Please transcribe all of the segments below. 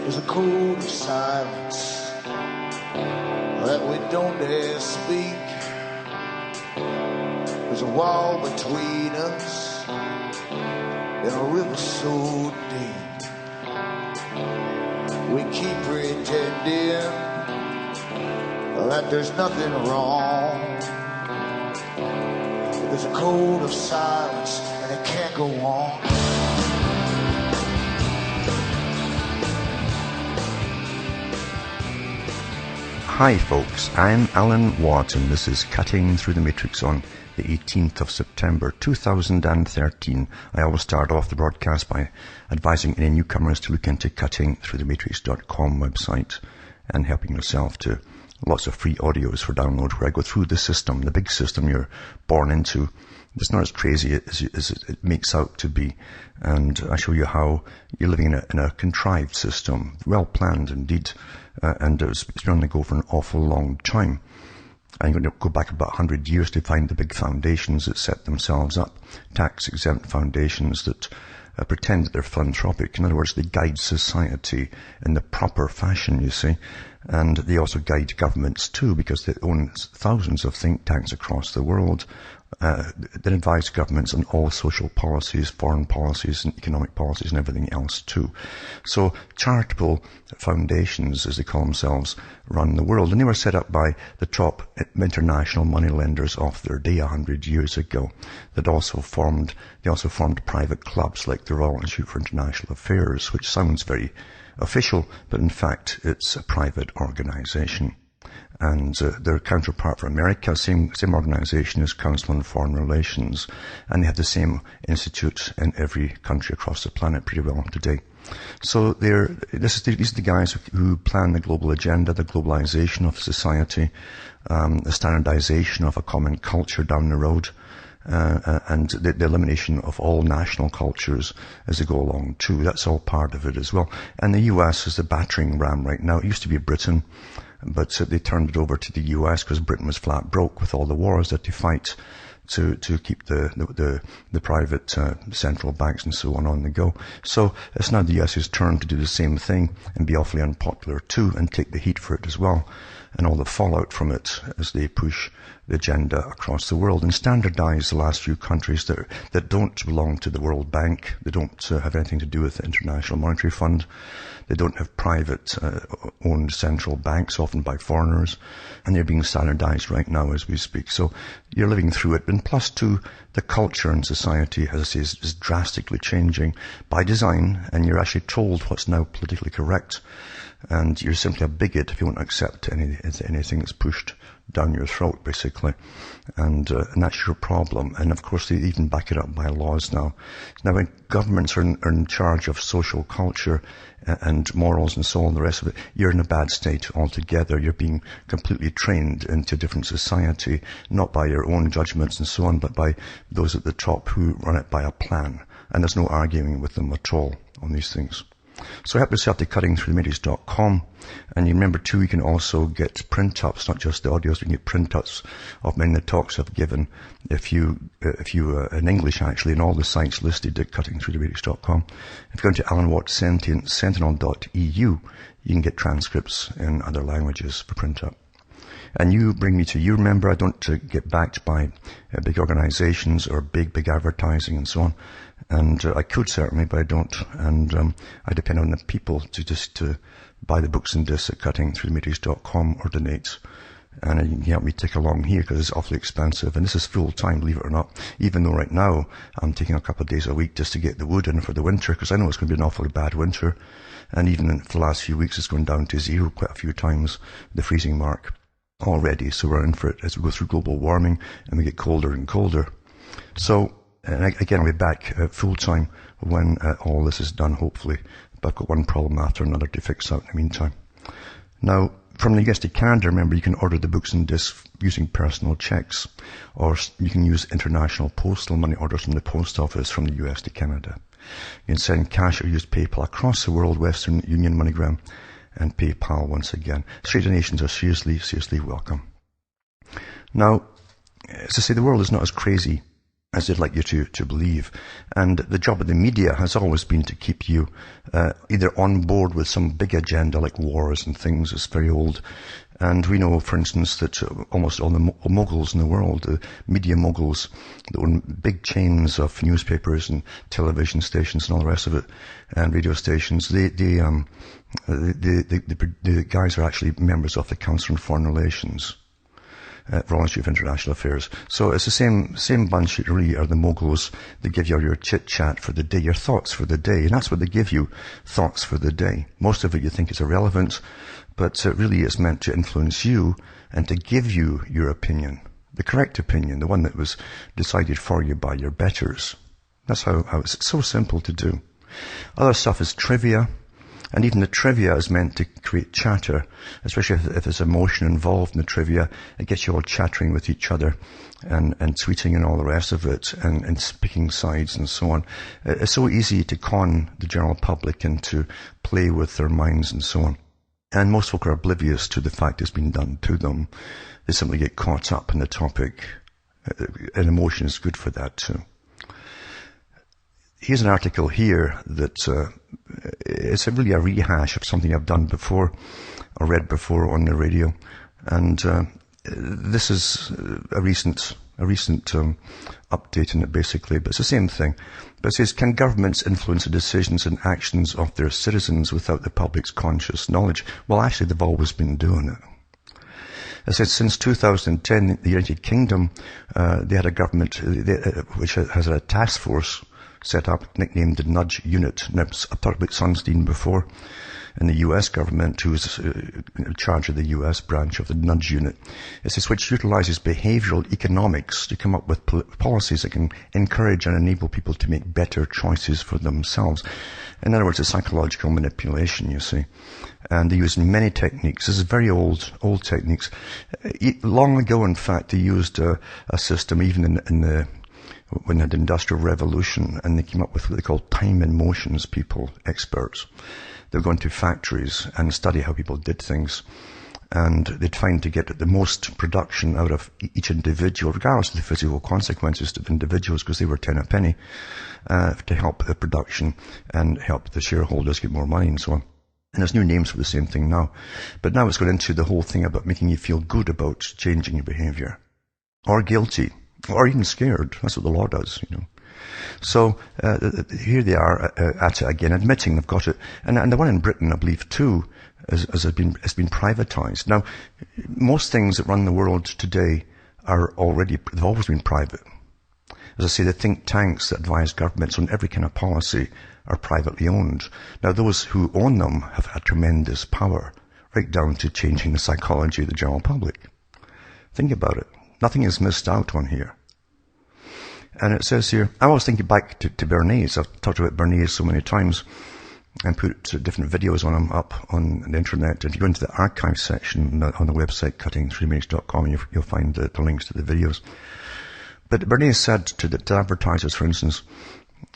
There's a code of silence that we don't dare speak. There's a wall between us and a river so deep. We keep pretending that there's nothing wrong. There's a code of silence and it can't go on. Hi folks, I'm Alan Watt and this is Cutting Through the Matrix on the 18th of September 2013. I always start off the broadcast by advising any newcomers to look into cuttingthroughthematrix.com website and helping yourself to lots of free audios for download where I go through the system, the big system you're born into. It's not as crazy as it makes out to be, and I show you how you're living in a contrived system, well planned indeed, and it's been on the go for an awful long time. I'm going to go back about 100 years to find the big foundations that set themselves up, tax-exempt foundations that pretend that they're philanthropic. In other words, they guide society in the proper fashion, you see, and they also guide governments too, because they own thousands of think tanks across the world that advise governments on all social policies, foreign policies and economic policies and everything else too. So charitable foundations, as they call themselves, run the world, and they were set up by the top international moneylenders of their day 100 years ago. They also formed private clubs like the Royal Institute for International Affairs, which sounds very official, but in fact it's a private organization. And their counterpart for America, same organization as Council on Foreign Relations, and they have the same institute in every country across the planet pretty well today. So these are the guys who plan the global agenda, the globalization of society, the standardization of a common culture down the road, and the elimination of all national cultures as they go along too. That's all part of it as well. And the US is the battering ram right now. It used to be Britain, but they turned it over to the US because Britain was flat broke with all the wars that they fight to keep the private central banks and so on the go. So it's now the US's turn to do the same thing and be awfully unpopular too, and take the heat for it as well, and all the fallout from it as they push the agenda across the world and standardize the last few countries that don't belong to the World Bank. They don't have anything to do with the International Monetary Fund. They don't have private owned central banks, often by foreigners, and they're being standardized right now as we speak. So you're living through it. And plus two, the culture in society, as I say, is drastically changing by design, and you're actually told what's now politically correct. And you're simply a bigot if you won't accept anything that's pushed down your throat, basically. And that's your problem. And of course, they even back it up by laws now. Now, when governments are in charge of social culture and morals and so on, the rest of it, you're in a bad state altogether. You're being completely trained into a different society, not by your own judgments and so on, but by those at the top who run it by a plan. And there's no arguing with them at all on these things. So help yourself to cuttingthroughthematrix.com. And you remember too, you can also get print-ups, not just the audios, you can get print-ups of many of the talks I've given if you in English actually, and all the sites listed at cuttingthroughthematrix.com. If you go to alanwattssentinel.eu, you can get transcripts in other languages for print-up. And you bring me to you. Remember, I don't get backed by big organizations or big advertising and so on. And I could certainly, but I don't. And I depend on the people to buy the books and discs at cuttingthroughthematrix.com or donate. And you can help me tick along here because it's awfully expensive. And this is full time, believe it or not. Even though right now I'm taking a couple of days a week just to get the wood in for the winter, because I know it's going to be an awfully bad winter. And even for the last few weeks, it's gone down to zero quite a few times, the freezing mark already. So we're in for it as we go through global warming and we get colder and colder. So, and again, I'll be back full time when all this is done, hopefully. But I've got one problem after another to fix out in the meantime. Now, from the US to Canada, remember, you can order the books and discs using personal checks, or you can use international postal money orders from the post office from the US to Canada. You can send cash or use PayPal across the world, Western Union, MoneyGram, and PayPal once again. Straight donations are seriously welcome. Now, as I say, the world is not as crazy as they'd like you to believe. And the job of the media has always been to keep you either on board with some big agenda like wars and things. It's very old. And we know, for instance, that almost all the moguls in the world, the media moguls, that own big chains of newspapers and television stations and all the rest of it, and radio stations, the guys are actually members of the Council on Foreign Relations. Royal Institute of International Affairs. So it's the same bunch that really are the moguls. They give you your chit-chat for the day, your thoughts for the day. And that's what they give you, thoughts for the day. Most of it you think is irrelevant, but really it's meant to influence you and to give you your opinion. The correct opinion, the one that was decided for you by your betters. That's how it's so simple to do. Other stuff is trivia. And even the trivia is meant to create chatter, especially if there's emotion involved in the trivia. It gets you all chattering with each other and tweeting and all the rest of it and picking sides and so on. It's so easy to con the general public and to play with their minds and so on. And most folk are oblivious to the fact it's been done to them. They simply get caught up in the topic. And emotion is good for that too. Here's an article here that it's really a rehash of something I've done before or read before on the radio, and this is a recent update in it basically, but it's the same thing. But it says, can governments influence the decisions and actions of their citizens without the public's conscious knowledge? Well, actually, they've always been doing it. It says since 2010, the United Kingdom, they had a government which has a task force set up, nicknamed the Nudge Unit. Now, I've talked about Sunstein before, in the US government, who's in charge of the US branch of the Nudge Unit. It says, which utilizes behavioral economics to come up with policies that can encourage and enable people to make better choices for themselves. In other words, it's psychological manipulation, you see. And they use many techniques. This is very old techniques. Long ago, in fact, they used a system, even when they had the Industrial Revolution, and they came up with what they called time and motions people, experts. They would go into factories and study how people did things, and they'd find to get the most production out of each individual, regardless of the physical consequences to the individuals, because they were 10 a penny, to help the production and help the shareholders get more money and so on. And there's new names for the same thing now. But now it's gone into the whole thing about making you feel good about changing your behavior, or guilty, or even scared. That's what the law does, you know. So here they are at it again, admitting they've got it. And the one in Britain, I believe, too, has been privatized. Now, most things that run the world today they've always been private. As I say, the think tanks that advise governments on every kind of policy are privately owned. Now, those who own them have had tremendous power, right down to changing the psychology of the general public. Think about it. Nothing is missed out on here. And it says here, I was thinking back to Bernays. I've talked about Bernays so many times and put different videos on him up on the internet. If you go into the archive section on the website, cutting3minutes.com, you'll find the links to the videos. But Bernays said to advertisers, for instance,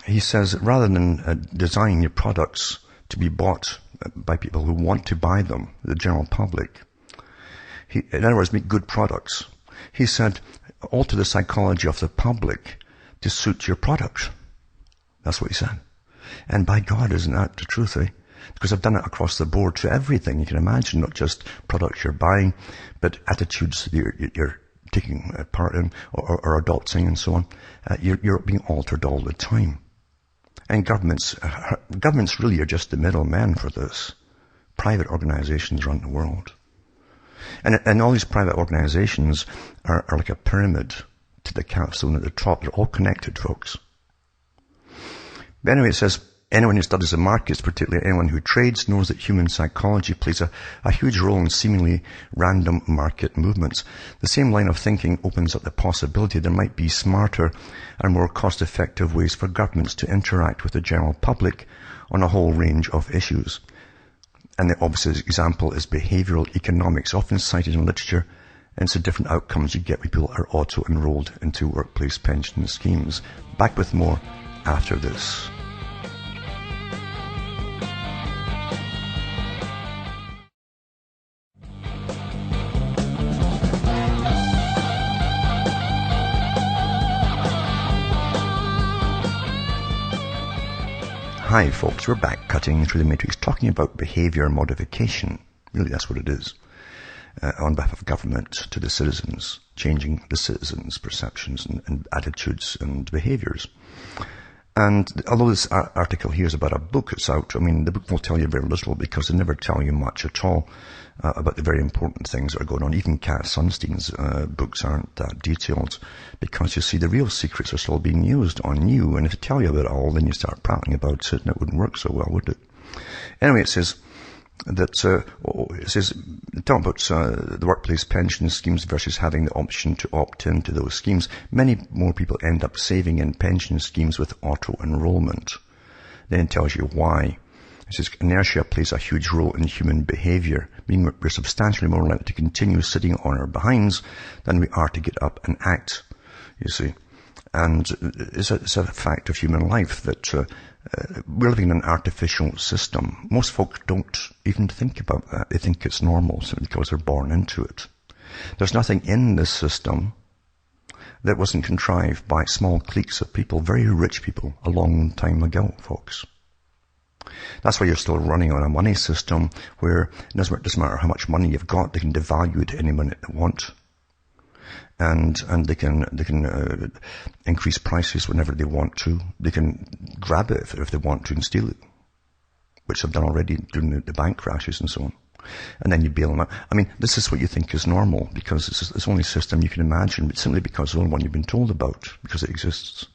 he says, rather than design your products to be bought by people who want to buy them, the general public, in other words, make good products. He said, alter the psychology of the public to suit your product. That's what he said. And by God, isn't that the truth, eh? Because I've done it across the board to everything you can imagine, not just products you're buying, but attitudes that you're taking part in or adopting and so on. You're being altered all the time. And governments really are just the middlemen for this. Private organizations run the world. And all these private organizations are like a pyramid to the capstone at the top. They're all connected, folks. But anyway, it says, anyone who studies the markets, particularly anyone who trades, knows that human psychology plays a huge role in seemingly random market movements. The same line of thinking opens up the possibility there might be smarter and more cost-effective ways for governments to interact with the general public on a whole range of issues. And the obvious example is behavioral economics, often cited in literature, and it's the different outcomes you get when people are auto-enrolled into workplace pension schemes. Back with more after this. Hi folks, we're back cutting through the matrix talking about behaviour modification. Really, that's what it is. On behalf of government to the citizens, changing the citizens' perceptions and attitudes and behaviours. And although this article here is about a book that's out, I mean, the book will tell you very little because they never tell you much at all about the very important things that are going on. Even Kat Sunstein's books aren't that detailed because, you see, the real secrets are still being used on you. And if they tell you about it all, then you start prattling about it and it wouldn't work so well, would it? Anyway, it says that, talking about the workplace pension schemes versus having the option to opt into those schemes. Many more people end up saving in pension schemes with auto-enrollment. Then it tells you why. It says inertia plays a huge role in human behaviour, meaning we're substantially more likely to continue sitting on our behinds than we are to get up and act, you see. And it's a fact of human life that we're living in an artificial system. Most folk don't even think about that. They think it's normal simply because they're born into it. There's nothing in this system that wasn't contrived by small cliques of people, very rich people, a long time ago, folks. That's why you're still running on a money system where it doesn't matter how much money you've got, they can devalue it any minute they want. And they can increase prices whenever they want to. They can grab it if they want to and steal it, which they've done already during the bank crashes and so on. And then you bail them out. I mean, this is what you think is normal because it's the only system you can imagine, but simply because it's the only one you've been told about, because it exists.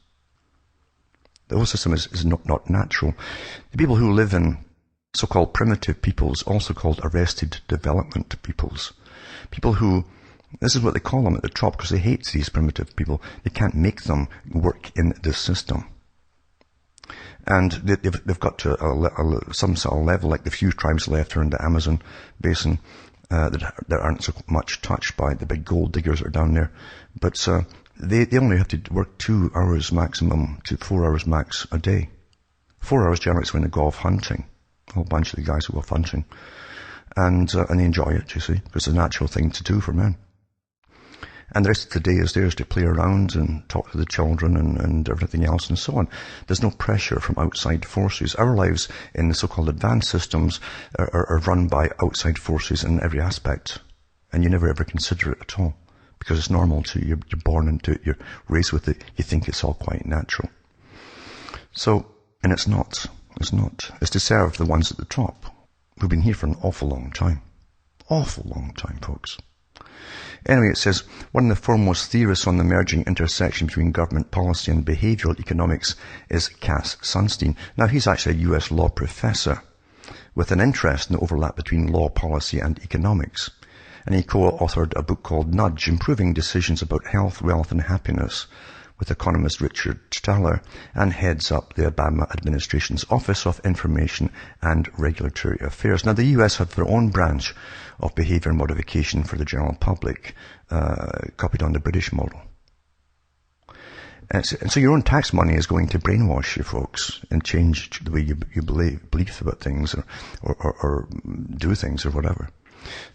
The whole system is not natural. The people who live in so-called primitive peoples, also called arrested development peoples, people who, this is what they call them at the top because they hate these primitive people. They can't make them work in this system. And they've got to some sort of level, like the few tribes left are in the Amazon basin that aren't so much touched by the big gold diggers that are down there. But they only have to work 2 hours maximum to 4 hours max a day. 4 hours generally is when they go off hunting. A whole bunch of the guys who go off hunting. And they enjoy it, you see, because it's a natural thing to do for men. And the rest of the day is theirs to play around and talk to the children and everything else and so on. There's no pressure from outside forces. Our lives in the so-called advanced systems are run by outside forces in every aspect. And you never ever consider it at all. Because it's normal to you. You're born into it. You're raised with it. You think it's all quite natural. So, and it's not. It's not. It's to serve the ones at the top who've been here for an awful long time. Awful long time, folks. Anyway, it says, one of the foremost theorists on the emerging intersection between government policy and behavioural economics is Cass Sunstein. Now, he's actually a US law professor with an interest in the overlap between law, policy and economics. And he co-authored a book called Nudge, Improving Decisions About Health, Wealth and Happiness with economist Richard Thaler, and heads up the Obama administration's Office of Information and Regulatory Affairs. Now, the US have their own branch of behaviour modification for the general public, copied on the British model. And so your own tax money is going to brainwash you, folks, and change the way you believe about things or do things or whatever.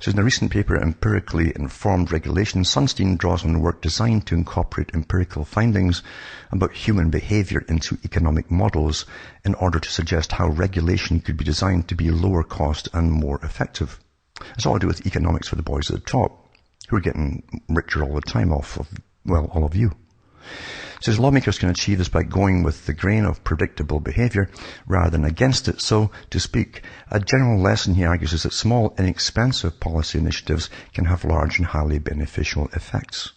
So in a recent paper, Empirically Informed Regulation, Sunstein draws on work designed to incorporate empirical findings about human behaviour into economic models in order to suggest how regulation could be designed to be lower cost and more effective. It's all to do with economics for the boys at the top, who are getting richer all the time off of, well, all of you. It says lawmakers can achieve this by going with the grain of predictable behaviour rather than against it. So, to speak, a general lesson, he argues, is that small, inexpensive policy initiatives can have large and highly beneficial effects.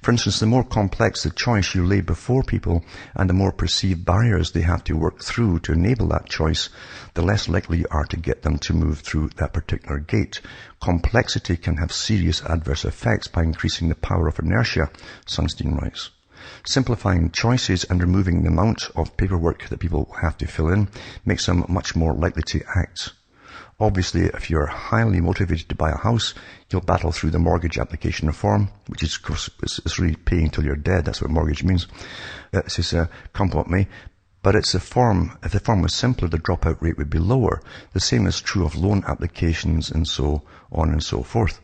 For instance, the more complex the choice you lay before people and the more perceived barriers they have to work through to enable that choice, the less likely you are to get them to move through that particular gate. Complexity can have serious adverse effects by increasing the power of inertia, Sunstein writes. Simplifying choices and removing the amount of paperwork that people have to fill in makes them much more likely to act. Obviously, if you're highly motivated to buy a house, you'll battle through the mortgage application form, which is, of course, is really paying till you're dead. That's what mortgage means. It says, compliment me. But it's a form. If the form was simpler, the dropout rate would be lower. The same is true of loan applications and so on and so forth.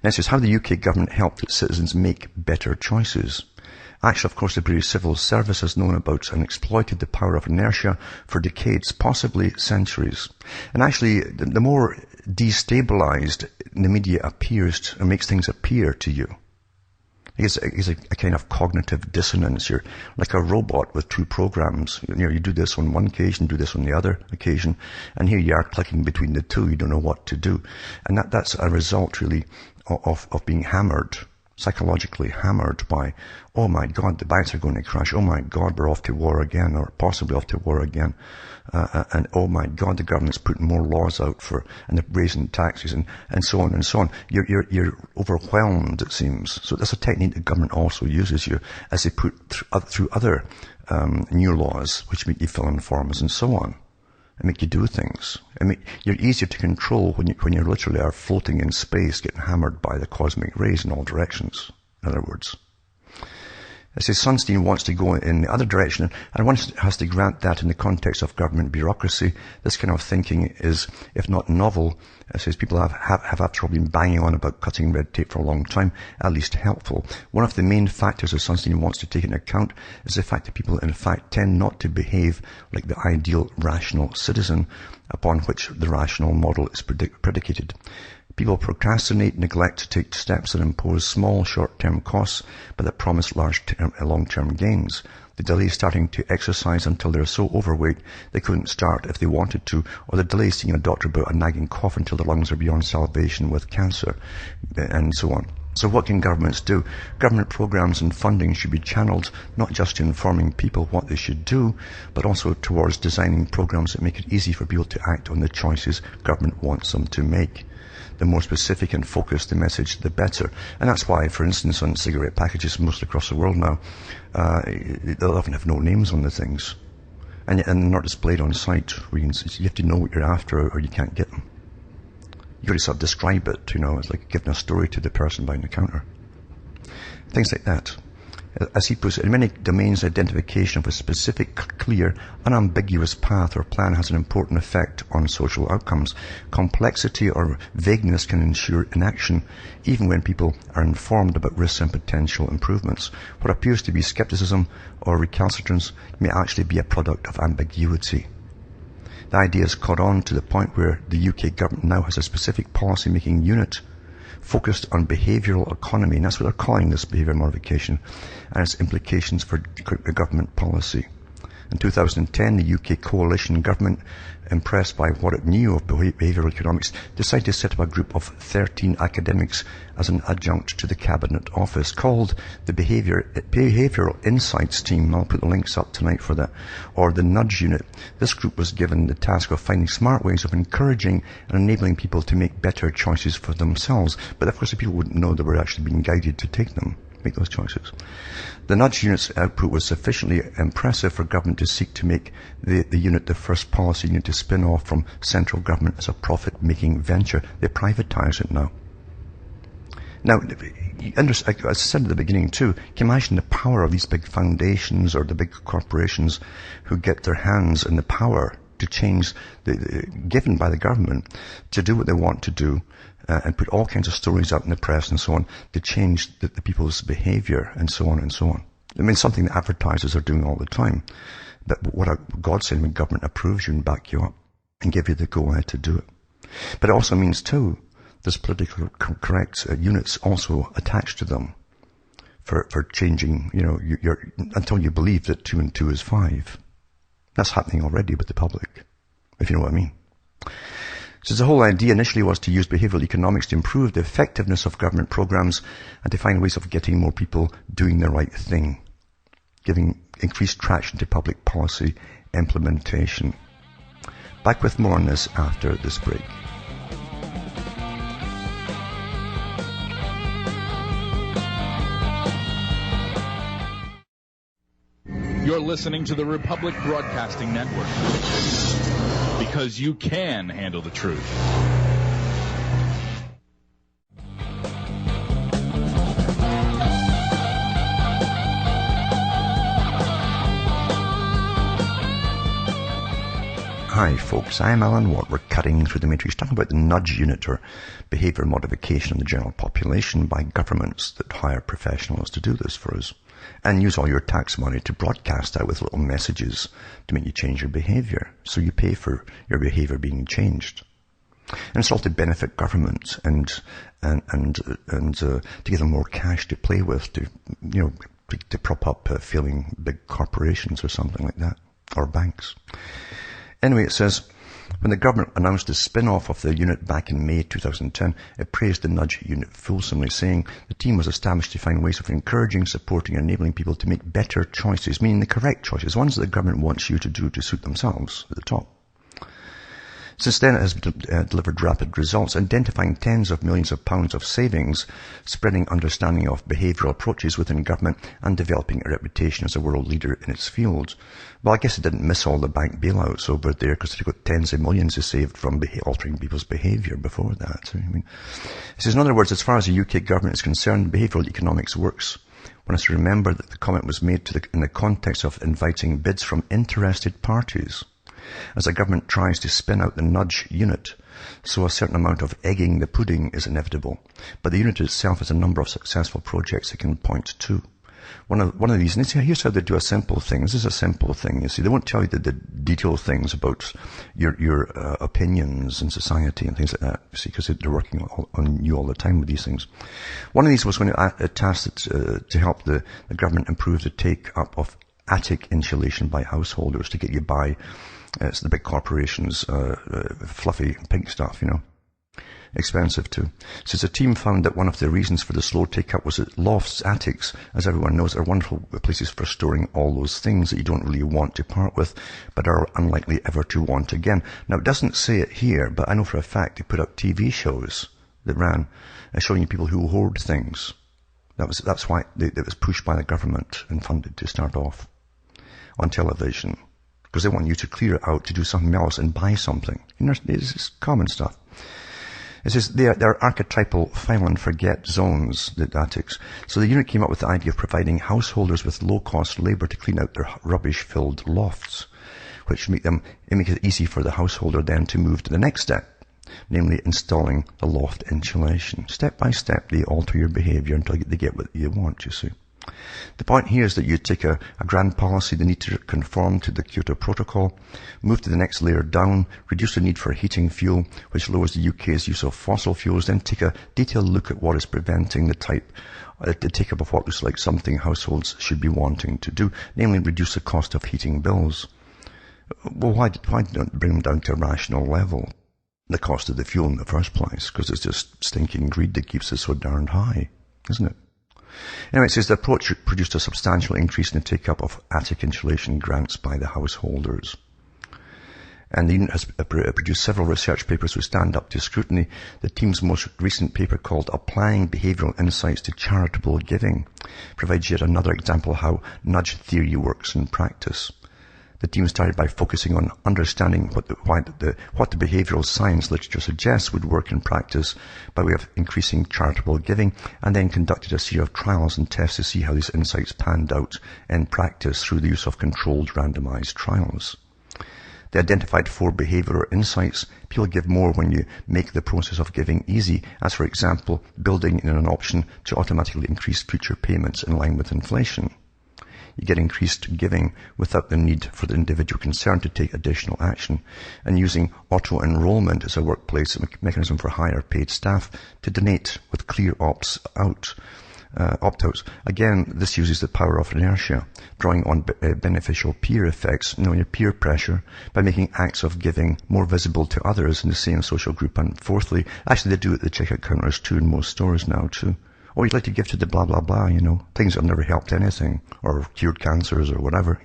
Next is how the UK government helped its citizens make better choices. Actually, of course, the British Civil Service has known about and exploited the power of inertia for decades, possibly centuries. And actually, the more destabilized the media appears and makes things appear to you, it's a kind of cognitive dissonance. You're like a robot with two programs. You do this on one occasion, do this on the other occasion, and here you are clicking between the two. You don't know what to do. And that's a result, really, of being hammered, psychologically hammered by, oh my God, the banks are going to crash. Oh my God, we're off to war again, or possibly off to war again. And oh my God, the government's putting more laws out and they're raising taxes and so on and so on. You're overwhelmed, it seems. So that's a technique the government also uses you as they put through other new laws, which make you fill in forms and so on, and make you do things. You're easier to control when you literally are floating in space, getting hammered by the cosmic rays in all directions, in other words. I say Sunstein wants to go in the other direction, and one has to grant that in the context of government bureaucracy. This kind of thinking is, if not novel, it says people have after all been banging on about cutting red tape for a long time, at least helpful. One of the main factors that Sunstein wants to take into account is the fact that people in fact tend not to behave like the ideal rational citizen upon which the rational model is predicated. People procrastinate, neglect to take steps that impose small short-term costs but that promise long-term gains. They delay starting to exercise until they're so overweight they couldn't start if they wanted to, or they delay seeing a doctor about a nagging cough until their lungs are beyond salvation with cancer, and so on. So what can governments do? Government programs and funding should be channeled not just to informing people what they should do, but also towards designing programs that make it easy for people to act on the choices government wants them to make. The more specific and focused the message, the better. And that's why, for instance, on cigarette packages most across the world now, they'll often have no names on the things. And they're not displayed on site. You have to know what you're after or you can't get them. You've got to sort of describe it, it's like giving a story to the person behind the counter. Things like that. As he puts it, in many domains, identification of a specific, clear, unambiguous path or plan has an important effect on social outcomes. Complexity or vagueness can ensure inaction, even when people are informed about risks and potential improvements. What appears to be skepticism or recalcitrance may actually be a product of ambiguity. The idea has caught on to the point where the UK government now has a specific policy-making unit focused on behavioural economy, and that's what they're calling this behaviour modification, and its implications for government policy. In 2010, the UK coalition government, impressed by what it knew of behavioural economics, decided to set up a group of 13 academics as an adjunct to the Cabinet Office, called the Behavioural Insights Team. I'll put the links up tonight for that, or the Nudge Unit. This group was given the task of finding smart ways of encouraging and enabling people to make better choices for themselves. But of course, the people wouldn't know they were actually being guided to make those choices. The Nudge Unit's output was sufficiently impressive for government to seek to make the unit the first policy unit to spin off from central government as a profit-making venture. They privatise it now. Now, as I said at the beginning too, can you imagine the power of these big foundations or the big corporations who get their hands in the power to change, given by the government, to do what they want to do, and put all kinds of stories out in the press and so on to change the people's behaviour and so on and so on. I mean, something that advertisers are doing all the time. But what God said, when government approves you and back you up and give you the go-ahead to do it. But it also means too, there's politically correct units also attached to them for changing, until you believe that 2 and 2 is 5. That's happening already with the public, if you know what I mean. So the whole idea initially was to use behavioural economics to improve the effectiveness of government programs and to find ways of getting more people doing the right thing, giving increased traction to public policy implementation. Back with more on this after this break. You're listening to the Republic Broadcasting Network, because you can handle the truth. Hi folks, I'm Alan Watt. We're cutting through the matrix, talking about the nudge unit or behaviour modification of the general population by governments that hire professionals to do this for us. and use all your tax money to broadcast out with little messages to make you change your behaviour. So you pay for your behaviour being changed. And it's all to benefit government and to give them more cash to play with, to prop up failing big corporations or something like that, or banks. Anyway, it says, when the government announced the spin-off of the unit back in May 2010, it praised the nudge unit fulsomely, saying the team was established to find ways of encouraging, supporting, and enabling people to make better choices, meaning the correct choices, ones that the government wants you to do to suit themselves at the top. Since then, it has delivered rapid results, identifying tens of millions of pounds of savings, spreading understanding of behavioural approaches within government, and developing a reputation as a world leader in its field. Well, I guess it didn't miss all the bank bailouts over there, because they've got tens of millions they saved from altering people's behaviour before that. It says, in other words, as far as the UK government is concerned, behavioural economics works. One has to remember that the comment was made in the context of inviting bids from interested parties. As the government tries to spin out the nudge unit, so a certain amount of egging the pudding is inevitable. But the unit itself has a number of successful projects it can point to. One of these, and here's how they do a simple thing. This is a simple thing, you see. They won't tell you the detailed things about your opinions in society and things like that, you see, because they're working on you all the time with these things. One of these was when it tasked to help the government improve the take-up of attic insulation by householders to get you by it's the big corporations, fluffy pink stuff, expensive too. Since the team found that one of the reasons for the slow take-up was that lofts, attics, as everyone knows, are wonderful places for storing all those things that you don't really want to part with, but are unlikely ever to want again. Now, it doesn't say it here, but I know for a fact they put up TV shows that ran showing you people who hoard things. That's why it was pushed by the government and funded to start off on television. Because they want you to clear it out to do something else and buy something. It's common stuff. It says they're archetypal file and forget zones, the attics. So the unit came up with the idea of providing householders with low-cost labour to clean out their rubbish-filled lofts, which make it easy for the householder then to move to the next step, namely installing the loft insulation. Step by step, they alter your behaviour until they get what you want, you see. The point here is that you take a grand policy, the need to conform to the Kyoto Protocol, move to the next layer down, reduce the need for heating fuel, which lowers the UK's use of fossil fuels, then take a detailed look at what is preventing the take-up of what looks like something households should be wanting to do, namely reduce the cost of heating bills. Well, why don't bring them down to a rational level, the cost of the fuel in the first place? Because it's just stinking greed that keeps it so darned high, isn't it? Anyway, it says the approach produced a substantial increase in the take-up of attic insulation grants by the householders. And the unit has produced several research papers which stand up to scrutiny. The team's most recent paper, called Applying Behavioural Insights to Charitable Giving, provides yet another example of how nudge theory works in practice. The team started by focusing on understanding what the behavioural science literature suggests would work in practice by way of increasing charitable giving, and then conducted a series of trials and tests to see how these insights panned out in practice through the use of controlled randomised trials. They identified 4 behavioural insights. People give more when you make the process of giving easy, as for example, building in an option to automatically increase future payments in line with inflation. You get increased giving without the need for the individual concerned to take additional action, and using auto-enrollment as a workplace mechanism for higher paid staff to donate with clear opt-outs. Again, this uses the power of inertia, drawing on beneficial peer effects, your peer pressure, by making acts of giving more visible to others in the same social group. And fourthly, actually they do it at the checkout counters too in most stores now too. Or you'd like to give to the blah, blah, blah, things that have never helped anything, or cured cancers, or whatever,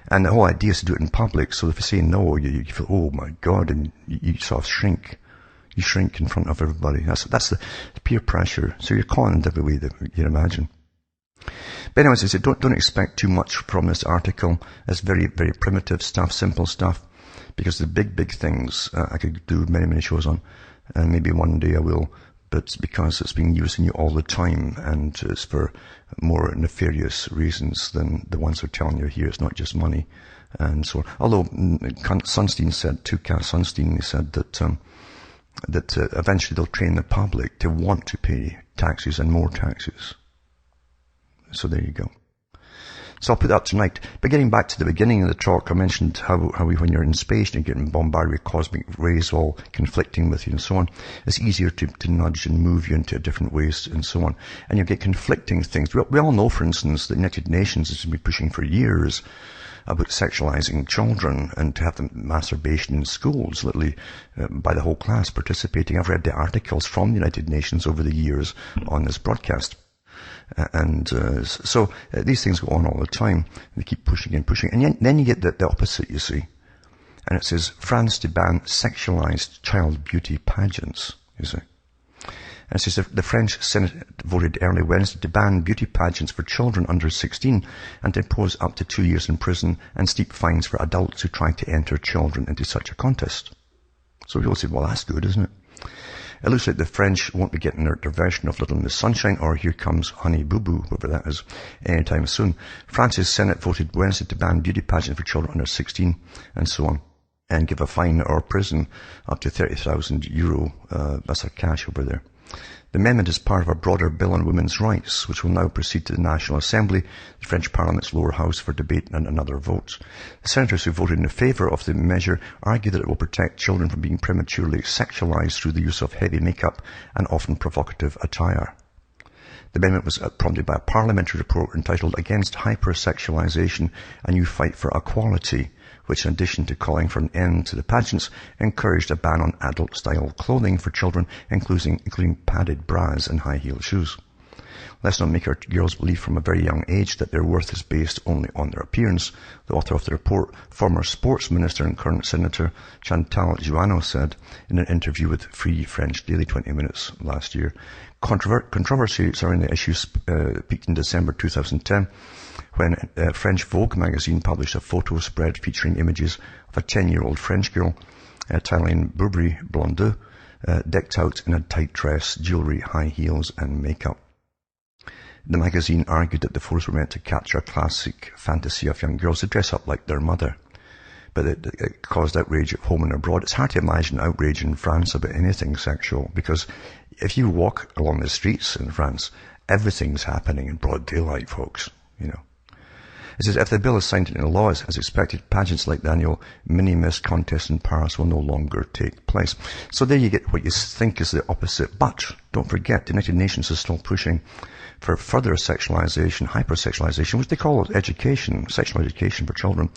And the whole idea is to do it in public, so if you say no, you feel, oh my God, and you sort of shrink. You shrink in front of everybody. That's the peer pressure. So you're conned every way that you can imagine. But anyways, I said, don't expect too much from this article. It's very, very primitive stuff, simple stuff, because the big things I could do many, many shows on, and maybe one day I will. But because it's being used in you all the time, and it's for more nefarious reasons than the ones they're telling you here. It's not just money and so on. Although Sunstein said, Cass Sunstein, he said that eventually they'll train the public to want to pay taxes and more taxes. So there you go. So I'll put that tonight. But getting back to the beginning of the talk, I mentioned how when you're in space and you're getting bombarded with cosmic rays all conflicting with you and so on, it's easier to nudge and move you into different ways and so on. And you get conflicting things. We all know, for instance, the United Nations has been pushing for years about sexualizing children and to have them masturbation in schools, literally by the whole class participating. I've read the articles from the United Nations over the years on this broadcast. So these things go on all the time. They keep pushing and pushing. And then you get the opposite, you see. And it says, France to ban sexualized child beauty pageants, you see. And it says the French Senate voted early Wednesday to ban beauty pageants for children under 16 and to impose up to 2 years in prison and steep fines for adults who try to enter children into such a contest. So people say, well, that's good, isn't it? It looks like the French won't be getting their version of Little Miss Sunshine or Here Comes Honey Boo Boo, whatever that is, anytime soon. France's Senate voted Wednesday to ban beauty pageants for children under 16 and so on, and give a fine or prison up to €30,000. That's our cash over there. The amendment is part of a broader bill on women's rights, which will now proceed to the National Assembly, the French Parliament's lower house, for debate and another vote. The senators who voted in favour of the measure argue that it will protect children from being prematurely sexualised through the use of heavy makeup and often provocative attire. The amendment was prompted by a parliamentary report entitled Against Hypersexualisation, a New Fight for Equality, which, in addition to calling for an end to the pageants, encouraged a ban on adult-style clothing for children, including padded bras and high-heeled shoes. Let's not make our girls believe from a very young age that their worth is based only on their appearance, the author of the report, former sports minister and current Senator Chantal Jouanneau, said in an interview with Free French Daily 20 Minutes last year. Controversy surrounding the issues peaked in December 2010, when French Vogue magazine published a photo spread featuring images of a 10-year-old French girl, Italian Burberry Blonde, decked out in a tight dress, jewellery, high heels and makeup. The magazine argued that the photos were meant to capture a classic fantasy of young girls to dress up like their mother. But it caused outrage at home and abroad. It's hard to imagine outrage in France about anything sexual, because if you walk along the streets in France, everything's happening in broad daylight, folks, you know. It says, if the bill is signed into law as expected, pageants like the annual Mini-Miss contest in Paris will no longer take place. So there you get what you think is the opposite. But don't forget, the United Nations is still pushing for further sexualization, hypersexualization, which they call education, sexual education for children,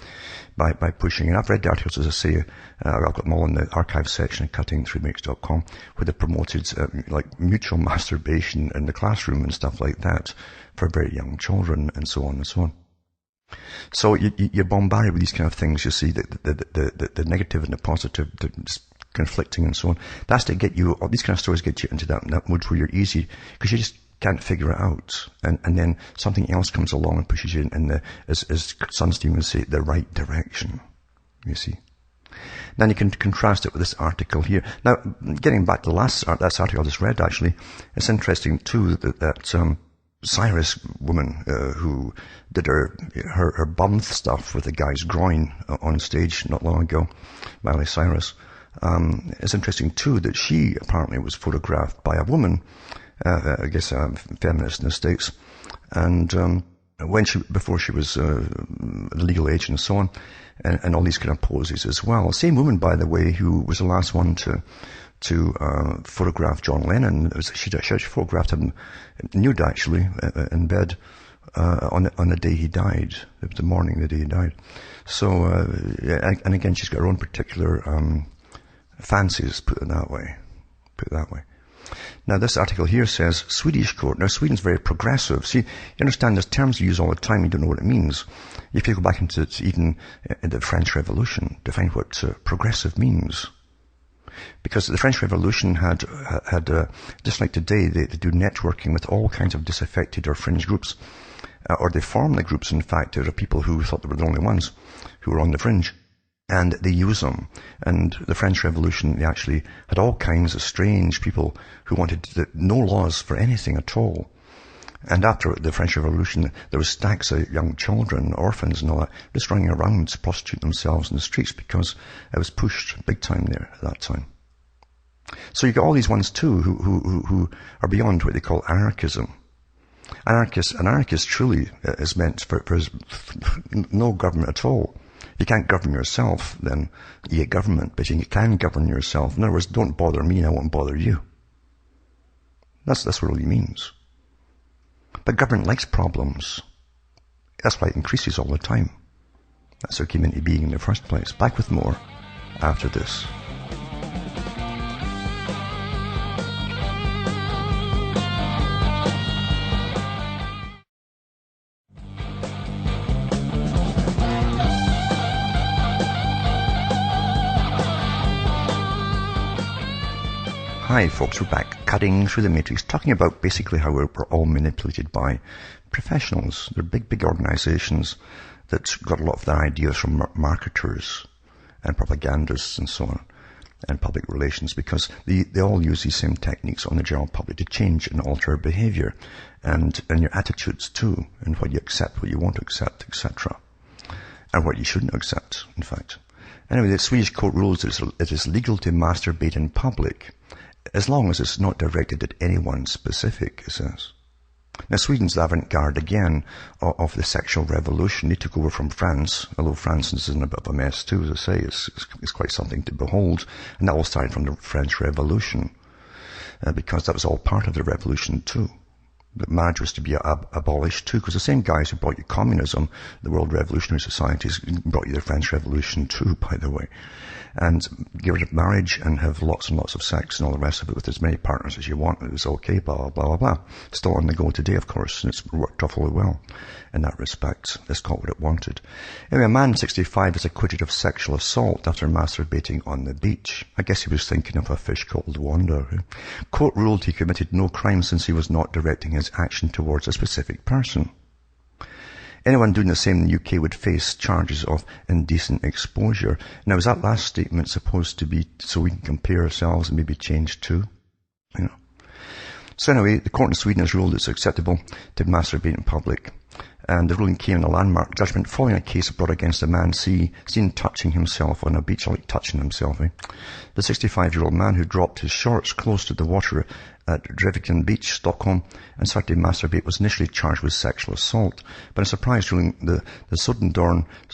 by pushing. And I've read the articles, as I say, I've got them all in the archive section at cuttingthroughthematrix.com, where they promoted like mutual masturbation in the classroom and stuff like that for very young children and so on and so on. So you're bombarded with these kind of things, you see, the negative and the positive, the conflicting and so on. That's to get you, these kind of stories get you into that mood where you're easy, because you just can't figure it out. And then something else comes along and pushes you in the, as Sunstein would say, the right direction, you see. Then you can contrast it with this article here. Now, getting back to that article I just read, actually, it's interesting too that Cyrus woman who did her bum stuff with the guy's groin on stage not long ago, Miley Cyrus. It's interesting too that she apparently was photographed by a woman, I guess a feminist in the States, and before she was the legal age and so on, and all these kind of poses as well. Same woman, by the way, who was the last one to photograph John Lennon. She photographed him nude, actually, in bed on the day he died, the morning the day he died. So, and again, she's got her own particular fancies, put it that way. Now, this article here says, Swedish court. Now, Sweden's very progressive. See, you understand there's terms you use all the time, you don't know what it means. If you go back into even the French Revolution to find what progressive means. Because the French Revolution had just like today, they do networking with all kinds of disaffected or fringe groups, or they form the groups. In fact, there are people who thought they were the only ones who were on the fringe, and they use them. And the French Revolution, they actually had all kinds of strange people who wanted no laws for anything at all. And after the French Revolution, there was stacks of young children, orphans and all that, just running around to prostitute themselves in the streets because it was pushed big time there at that time. So you got all these ones too who are beyond what they call anarchism. Anarchist truly is meant for no government at all. If you can't govern yourself, then you get government, but you can govern yourself. In other words, don't bother me and I won't bother you. That's what it really means. But government likes problems. That's why it increases all the time. That's how it came into being in the first place. Back with more after this. Hi folks, we're back cutting through the matrix, talking about basically how we're all manipulated by professionals. They're big organizations that got a lot of their ideas from marketers and propagandists and so on, and public relations, because they all use these same techniques on the general public to change and alter behavior and your attitudes too, and what you accept, what you want to accept, etc. And what you shouldn't accept, in fact. Anyway, the Swedish court rules that it is legal to masturbate in public, as long as it's not directed at anyone specific, it says. Now, Sweden's the avant-garde again of the sexual revolution. They took over from France, although France is in a bit of a mess too, as I say. It's quite something to behold. And that all started from the French Revolution, because that was all part of the revolution too. That marriage was to be abolished too, because the same guys who brought you communism, the World Revolutionary Societies, brought you the French Revolution too, by the way. And get rid of marriage and have lots and lots of sex and all the rest of it with as many partners as you want. It was okay, blah, blah, blah, blah. Still on the go today, of course, and it's worked awfully well in that respect. It's got what it wanted. Anyway, a man 65 is acquitted of sexual assault after masturbating on the beach. I guess he was thinking of a fish called Wanda. Court ruled he committed no crime since he was not directing his action towards a specific person. Anyone doing the same in the UK would face charges of indecent exposure. Now, is that last statement supposed to be so we can compare ourselves and maybe change too? You know. So anyway, the court in Sweden has ruled it's acceptable to masturbate in public. And the ruling came in a landmark judgment following a case brought against a man seen touching himself on a beach, like touching himself. The 65-year-old man who dropped his shorts close to the water at Drevviken Beach, Stockholm, and started to masturbate was initially charged with sexual assault. But in a surprise ruling, the Sudden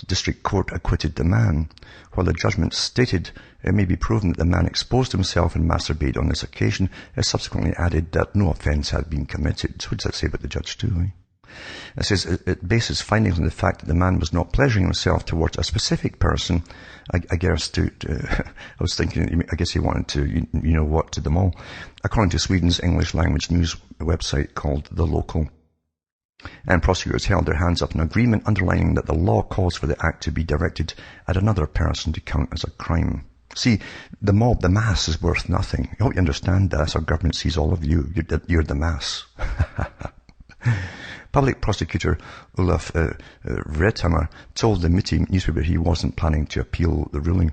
District Court acquitted the man. While the judgment stated it may be proven that the man exposed himself and masturbated on this occasion, it subsequently added that no offence had been committed. So what does that say about the judge too? It says it bases findings on the fact that the man was not pleasuring himself towards a specific person. I guess I was thinking, I guess he wanted to, to them all. According to Sweden's English language news website called The Local. And prosecutors held their hands up in agreement, underlining that the law calls for the act to be directed at another person to count as a crime. See, the mob, the mass is worth nothing. I hope you understand that. That's how government sees all of you. You're the mass. Public prosecutor Olaf Vrethammar told the Mitti newspaper he wasn't planning to appeal the ruling.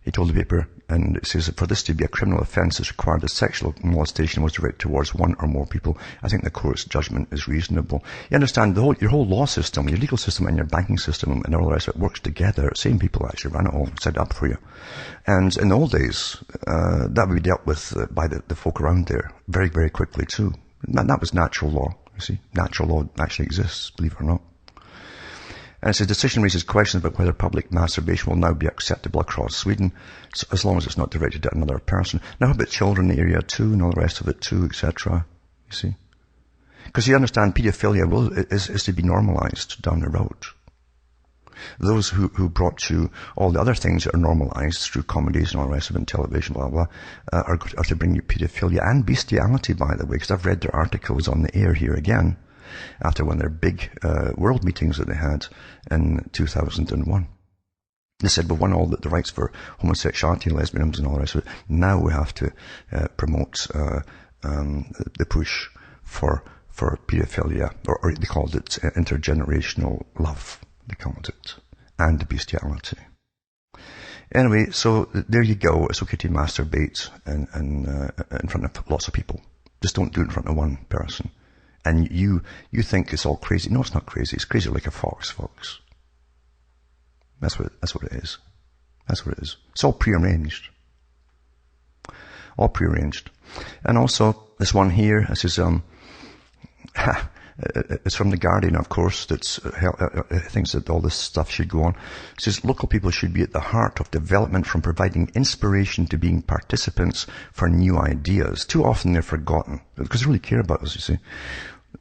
He told the paper, and it says that for this to be a criminal offence, it's required that sexual molestation was directed towards one or more people. I think the court's judgment is reasonable. You understand, your whole law system, your legal system and your banking system and all the rest of it works together. Same people actually ran it all, set it up for you. And in the old days, that would be dealt with by the folk around there very, very quickly too. That was natural law. You see, natural law actually exists, believe it or not. And it says, decision raises questions about whether public masturbation will now be acceptable across Sweden, as long as it's not directed at another person. Now, how about children in the area too, and all the rest of it too, etc.? You see? Because you understand, paedophilia is to be normalized down the road. Those who brought you all the other things that are normalized through comedies and all the rest of it, and television, blah, blah, are to bring you pedophilia and bestiality, by the way, because I've read their articles on the air here again, after one of their big world meetings that they had in 2001. They said, we won all the rights for homosexuality, lesbianism and all the rest of it. Now we have to promote the push for pedophilia, or they called it intergenerational love. They called it, and bestiality. Anyway, so there you go. It's okay to masturbate in front of lots of people. Just don't do it in front of one person. And you think it's all crazy. No, it's not crazy. It's crazy like a fox, folks. That's what it is. That's what it is. It's all prearranged. All prearranged. And also, this one here, this is, It's from The Guardian, of course, that thinks that all this stuff should go on. It says local people should be at the heart of development, from providing inspiration to being participants for new ideas. Too often they're forgotten, because they really care about us, you see.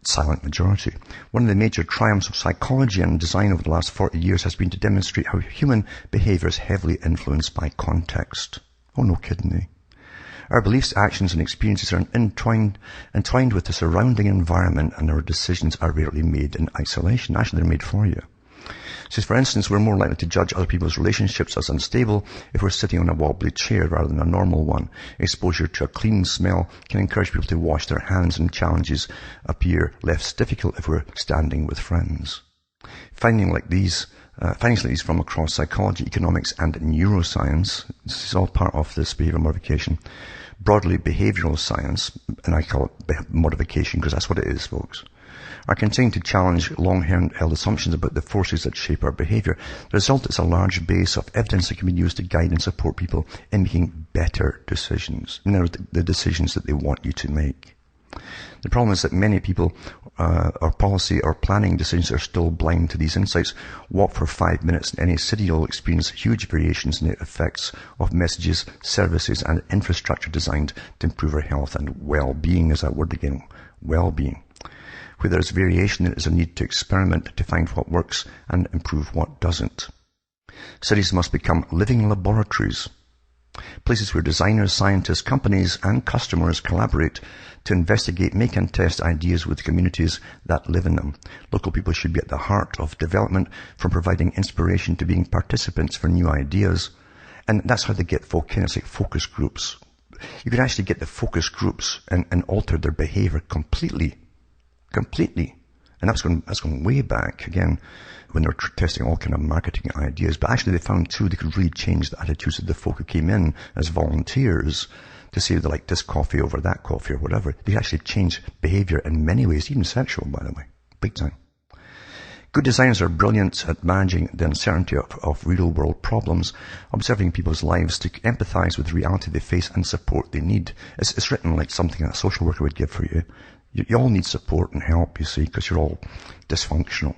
Silent majority. One of the major triumphs of psychology and design over the last 40 years has been to demonstrate how human behavior is heavily influenced by context. Oh, no kidding, eh? Our beliefs, actions, and experiences are entwined with the surrounding environment, and our decisions are rarely made in isolation. Actually, they're made for you. It says, for instance, we're more likely to judge other people's relationships as unstable if we're sitting on a wobbly chair rather than a normal one. Exposure to a clean smell can encourage people to wash their hands, and challenges appear less difficult if we're standing with friends. Findings like these from across psychology, economics, and neuroscience, this is all part of this behavior modification, broadly behavioral science, and I call it modification because that's what it is, folks, are continuing to challenge long-held assumptions about the forces that shape our behavior. The result is a large base of evidence that can be used to guide and support people in making better decisions, the decisions that they want you to make. The problem is that many people, or policy or planning decisions, are still blind to these insights. Walk for 5 minutes in any city, you'll experience huge variations in the effects of messages, services, and infrastructure designed to improve our health and well-being. Is that word again? Well-being. Where there's variation, there is a need to experiment to find what works and improve what doesn't. Cities must become living laboratories, places where designers, scientists, companies, and customers collaborate to investigate, make, and test ideas with communities that live in them. Local people should be at the heart of development, from providing inspiration to being participants for new ideas. And that's how they get folk in. It's like focus groups. You can actually get the focus groups and alter their behavior completely. And that's going way back, again, when they were testing all kind of marketing ideas. But actually they found too, they could really change the attitudes of the folk who came in as volunteers to say they like this coffee over that coffee or whatever. They actually change behavior in many ways, even sexual, by the way. Big time. Good designers are brilliant at managing the uncertainty of real-world problems, observing people's lives to empathize with the reality they face and support they need. It's written like something a social worker would give for you. You all need support and help, you see, because you're all dysfunctional.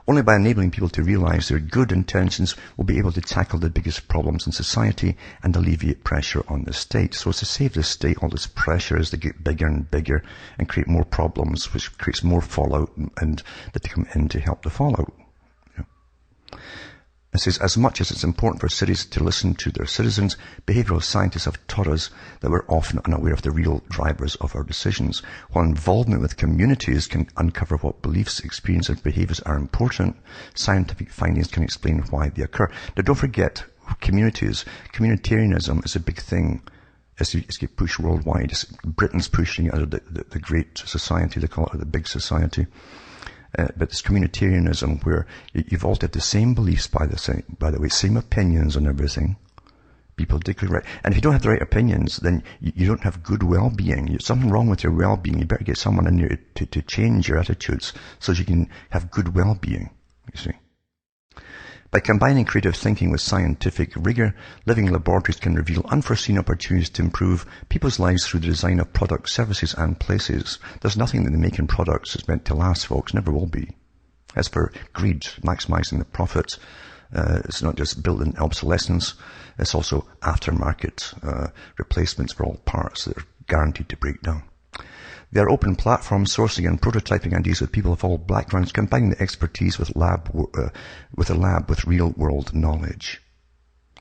Only by enabling people to realize their good intentions will be able to tackle the biggest problems in society and alleviate pressure on the state. So it's to save the state all this pressure as they get bigger and bigger and create more problems, which creates more fallout, and that they come in to help the fallout. It says, as much as it's important for cities to listen to their citizens, behavioral scientists have taught us that we're often unaware of the real drivers of our decisions. While involvement with communities can uncover what beliefs, experiences, and behaviors are important, scientific findings can explain why they occur. Now, don't forget, communitarianism is a big thing. It's get pushed worldwide. Britain's pushing it out of the great society, they call it the big society. But it's communitarianism, where you've all got the same beliefs, by the way, same opinions on everything. People particularly right. And if you don't have the right opinions, then you don't have good well-being. There's something wrong with your well-being. You better get someone in there to change your attitudes so that you can have good well-being, you see. By combining creative thinking with scientific rigor, living laboratories can reveal unforeseen opportunities to improve people's lives through the design of products, services, and places. There's nothing that they make in products that's meant to last, folks. Never will be. As for greed, maximizing the profit, it's not just building obsolescence, it's also aftermarket replacements for all parts that are guaranteed to break down. They are open platforms, sourcing and prototyping ideas with people of all backgrounds, combining the expertise with a lab with real-world knowledge.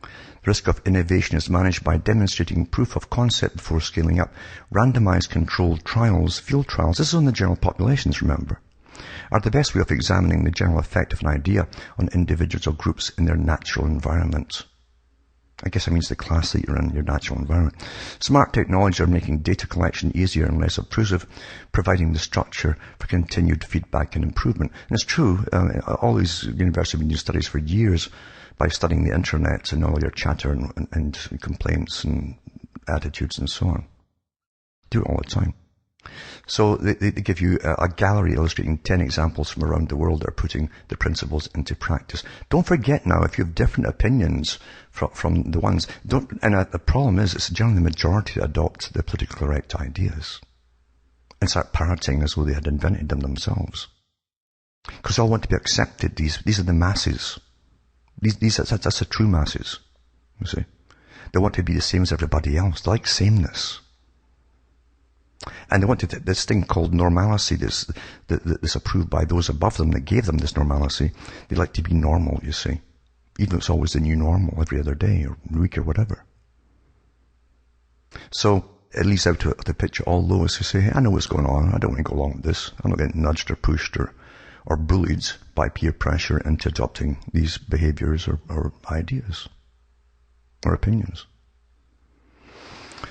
The risk of innovation is managed by demonstrating proof of concept before scaling up. Randomized controlled trials, field trials, this is on the general populations, remember, are the best way of examining the general effect of an idea on individuals or groups in their natural environment. I guess that means the class that you're in, your natural environment. Smart technologies are making data collection easier and less obtrusive, providing the structure for continued feedback and improvement. And it's true, all these universities have been doing studies for years by studying the internet and all your chatter and complaints and attitudes and so on. Do it all the time. So they give you a gallery illustrating 10 examples from around the world that are putting the principles into practice. Don't forget now, if you have different opinions from the ones, the problem is it's generally the majority that adopt the politically correct ideas. and start parroting as though they had invented them themselves. Because they all want to be accepted. These are the masses. That's the true masses, you see. They want to be the same as everybody else. They like sameness. And they want this thing called normalcy, this approved by those above them that gave them this normalcy. They like to be normal, you see. Even though it's always the new normal every other day or week or whatever. So it leaves out of the picture all those who say, hey, I know what's going on. I don't want to go along with this. I'm not getting nudged or pushed or bullied by peer pressure into adopting these behaviors or ideas or opinions.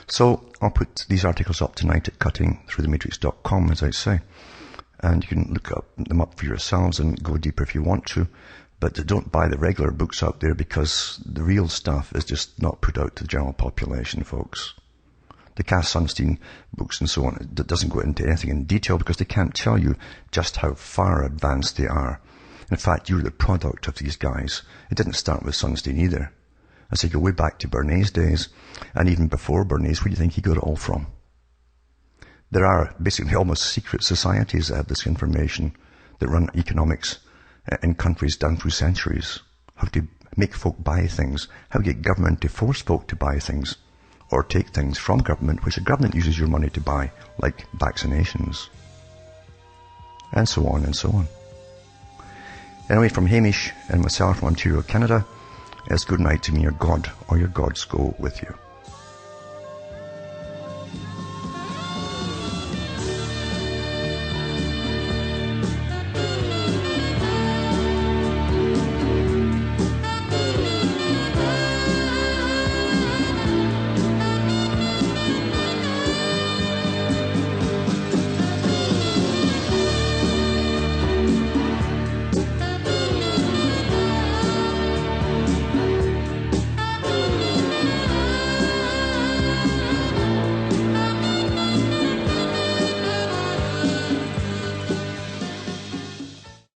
So I'll put these articles up tonight at cuttingthroughthematrix.com, as I say. And you can look them up for yourselves and go deeper if you want to. But don't buy the regular books out there, because the real stuff is just not put out to the general population, folks. The Cass Sunstein books and so on, it doesn't go into anything in detail because they can't tell you just how far advanced they are. In fact, you're the product of these guys. It didn't start with Sunstein either. As you go way back to Bernays' days, and even before Bernays, where do you think he got it all from? There are basically almost secret societies that have this information that run economics in countries down through centuries. How to make folk buy things, how to get government to force folk to buy things, or take things from government, which the government uses your money to buy, like vaccinations, and so on and so on. Anyway, from Hamish and myself from Ontario, Canada, it's good night to me. Your God or your gods go with you.